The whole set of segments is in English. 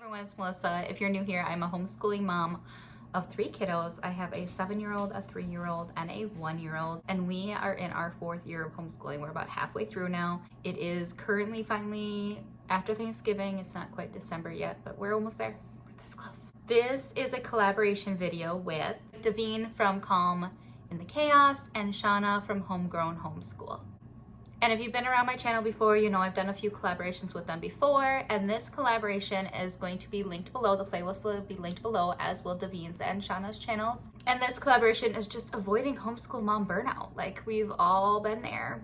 everyone, it's Melissa. If you're new here, I'm a homeschooling mom of 3 kiddos. I have a 7-year-old, a 3-year-old, and a 1-year-old, and we are in our 4th year of homeschooling. We're about halfway through now. It is currently finally after Thanksgiving. It's not quite December yet, but we're almost there. We're this close. This is a collaboration video with Davine from Calm in the Chaos and Shauna from Homegrown Homeschool. And if you've been around my channel before, you know I've done a few collaborations with them before, and this collaboration is going to be linked below. The playlist will be linked below, as will Davine's and Shauna's channels. And this collaboration is just avoiding homeschool mom burnout. Like, we've all been there.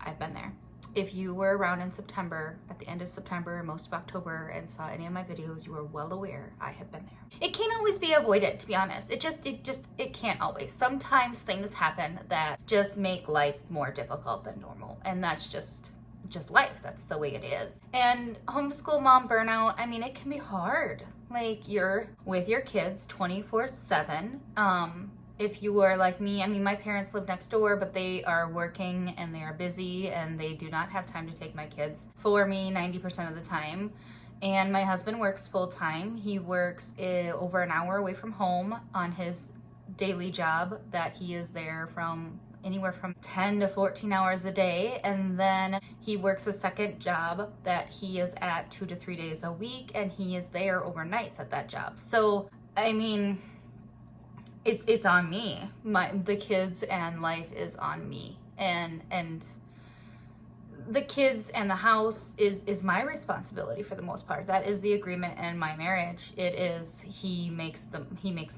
I've been there. If you were around in September, at the end of September, most of October, and saw any of my videos, you are well aware I have been there. It can't always be avoided, to be honest. It can't always. Sometimes things happen that just make life more difficult than normal, and that's just life. That's the way it is. And homeschool mom burnout, I mean, it can be hard. Like, you're with your kids 24/7. If you are like me, I mean, my parents live next door, but they are working and they are busy and they do not have time to take my kids for me 90% of the time. And my husband works full time. He works over an hour away from home on his daily job that he is there from anywhere from 10 to 14 hours a day. And then he works a second job that he is at 2 to 3 days a week, and he is there overnights at that job. So, I mean, it's on me. The kids and life is on me, and the kids and the house is my responsibility for the most part. That is the agreement in my marriage. It is, he makes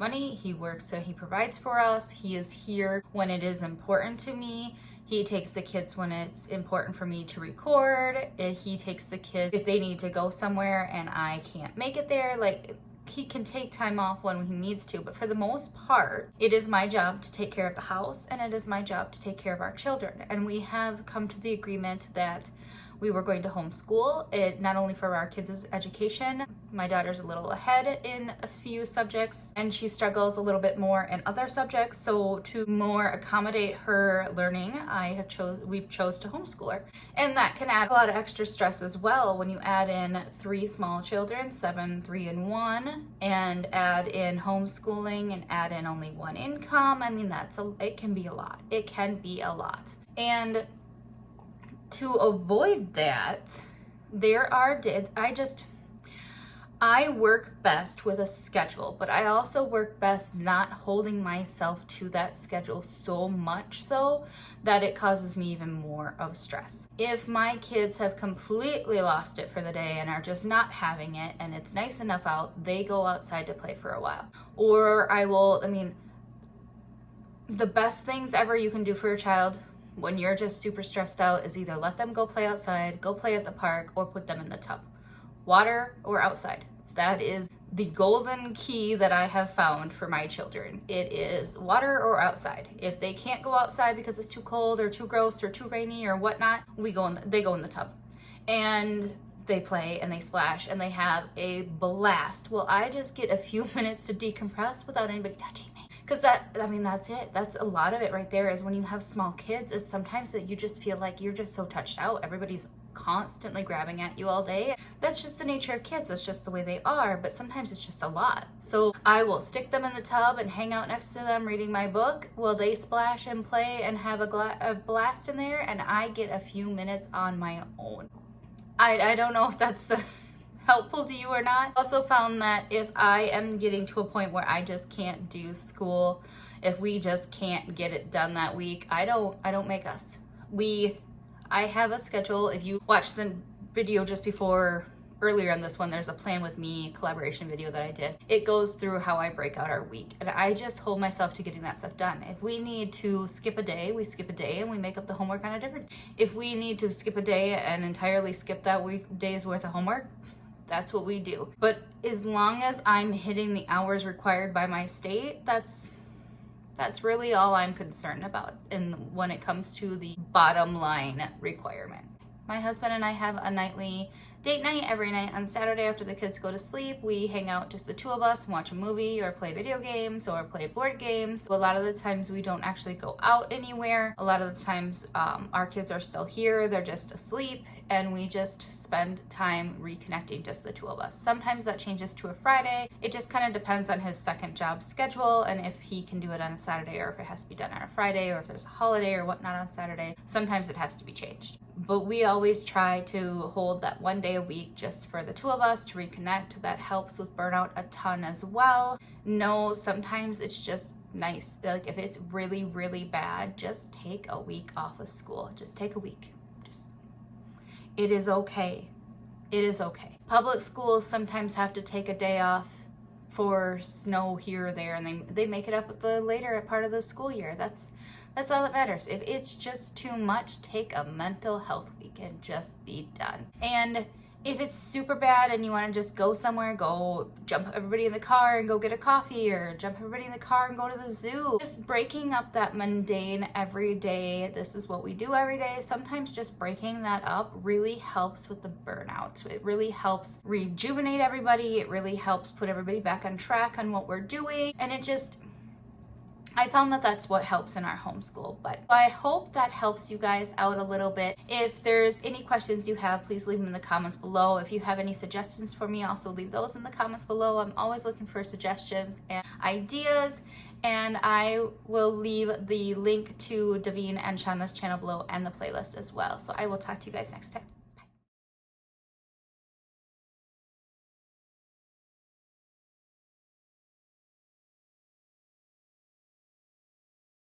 money, he works, so he provides for us. He is here when it is important to me. He takes the kids when it's important for me to record. He takes the kids if they need to go somewhere and I can't make it there. Like, he can take time off when he needs to, but for the most part, it is my job to take care of the house, and it is my job to take care of our children. And we have come to the agreement that we were going to homeschool it, not only for our kids' education. My daughter's a little ahead in a few subjects, and she struggles a little bit more in other subjects. So to more accommodate her learning, we chose to homeschool her. And that can add a lot of extra stress as well when you add in 3 small children, 7, 3, and 1, and add in homeschooling and add in only 1 income. I mean, it can be a lot. It can be a lot. And to avoid that, I work best with a schedule, but I also work best not holding myself to that schedule so much so that it causes me even more of stress. If my kids have completely lost it for the day and are just not having it, and it's nice enough out, they go outside to play for a while. Or the best things ever you can do for your child when you're just super stressed out is either let them go play outside, go play at the park, or put them in the tub. Water or outside. That is the golden key that I have found for my children. It is water or outside. If they can't go outside because it's too cold or too gross or too rainy or whatnot, they go in the tub. And they play and they splash and they have a blast. Well, I just get a few minutes to decompress without anybody touching me. Because that's it. That's a lot of it right there, is when you have small kids, is sometimes that you just feel like you're just so touched out. Everybody's constantly grabbing at you all day. That's just the nature of kids. It's just the way they are, but sometimes it's just a lot. So I will stick them in the tub and hang out next to them reading my book while they splash and play and have a blast in there, and I get a few minutes on my own. I don't know if that's helpful to you or not. I also found that if I am getting to a point where I just can't do school, if we just can't get it done that week, I don't make us. I have a schedule. If you watch the video just before, earlier on this one, there's a Plan With Me collaboration video that I did. It goes through how I break out our week, and I just hold myself to getting that stuff done. If we need to skip a day, we skip a day and we make up the homework on a different. If we need to skip a day and entirely skip that day's worth of homework, that's what we do. But as long as I'm hitting the hours required by my state, that's really all I'm concerned about when it comes to the bottom line requirement. My husband and I have a nightly date night every night on Saturday after the kids go to sleep. We hang out, just the two of us, and watch a movie or play video games or play board games. A lot of the times we don't actually go out anywhere. A lot of the times our kids are still here, they're just asleep, and we just spend time reconnecting, just the two of us. Sometimes that changes to a Friday. It just kind of depends on his second job schedule and if he can do it on a Saturday or if it has to be done on a Friday or if there's a holiday or whatnot on Saturday. Sometimes it has to be changed. But we always try to hold that one day a week just for the two of us to reconnect. That helps with burnout a ton as well. No, sometimes it's just nice. Like if it's really, really bad, just take a week off of school. Just take a week. It is okay. It is okay. Public schools sometimes have to take a day off for snow here or there, and they make it up at the later part of the school year. That's all that matters. If it's just too much, take a mental health week and just be done. And if it's super bad and you want to just go somewhere, go jump everybody in the car and go get a coffee, or jump everybody in the car and go to the zoo. Just breaking up that mundane every day, this is what we do every day. Sometimes just breaking that up really helps with the burnout. It really helps rejuvenate everybody. It really helps put everybody back on track on what we're doing. And I found that that's what helps in our homeschool, but I hope that helps you guys out a little bit. If there's any questions you have, please leave them in the comments below. If you have any suggestions for me, also leave those in the comments below. I'm always looking for suggestions and ideas, and I will leave the link to Davine and Shauna's channel below and the playlist as well. So I will talk to you guys next time.